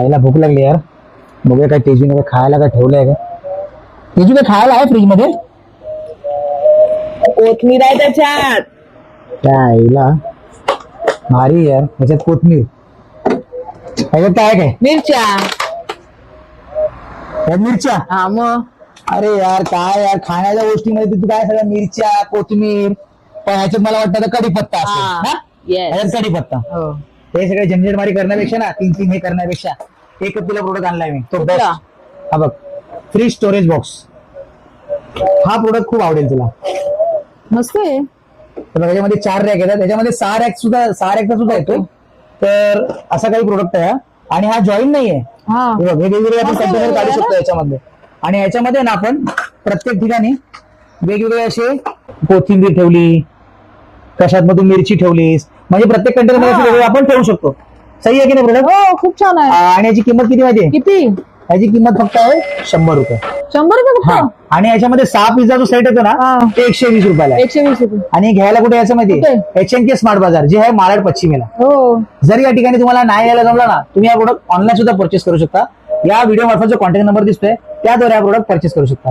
आईला भूक लागली यार. बघूया काय तेजूने काय खायला काय ठेवलंय का. तेजू काय खायला आहे फ्रीज मध्ये. कोथमीर आहे त्याच्यात. त्या आईला भारी यार. त्याच्यात कोथमीर. त्याच्यात काय काय मिरच्या. त्यात मिरच्या. हा मग अरे यार काय यार खाण्याच्या गोष्टीमध्ये तू काय सगळ्या मिरच्या कोथमीर. पण ह्याच्यात मला वाटतं आता कढीपत्ता असेल हा. ना. Yes. ह्याच्यात कढीपत्ता. हो. हे सगळे झंझटमारी करण्यापेक्षा ना तीन तीन हे करण्यापेक्षा एकच तुला प्रोडक्ट आणलाय मी तो कुठला? बेस्ट. हा बघ फ्री स्टोरेज बॉक्स. हा प्रोडक्ट खूप आवडेल तुला. मस्त आहे. तर त्याच्यामध्ये 4 रॅक येतात. त्याच्यामध्ये 6 रॅकचा सुद्धा येतो. तर असा काही प्रोडक्ट आहे हा. आणि हा जॉईन नाहीये. हा हे बघ, वेगवेगळे आपण मस्त कंटेनर काढू वेगवेगळे शकतो ना? याच्यामध्ये. आणि याच्यामध्ये ना आपण प्रत्येक ठिकाणी वेगवेगळे असे कोथिंबीर ठेवली, कशात मग तू मिरची ठेवलीस, म्हणजे प्रत्येक कंटेनर मध्ये हा. असे वेगळे आपण ठेवू शकतो. सही आहे की नाही प्रोडक्ट. हो खूप छान आहे. आणि याची किंमत किती माहिती आहे. किती? याची किंमत फक्त आहे 100 रुपये. 100 रुपये हा. फक्त. आणि याच्यामध्ये 6 पिझ्झा जो सेट येतो ना हा. ते 120 रुपयाला आहे. 120 रुपये. आणि घ्यायला कुठे याचं माहिती कुठे? HNK स्मार्ट बाजार जे आहे मालाड पश्चिमेला. हो. जर या ठिकाणी तुम्हाला नाही यायला जमला ना तुम्ही हा प्रोडक्ट ऑनलाईन सुद्धा परचेस करू शकता. या व्हिडिओ मार्फत जो कॉन्टॅक्ट नंबर दिसतोय त्याद्वारे हा प्रोडक्ट परचेस करू शकता.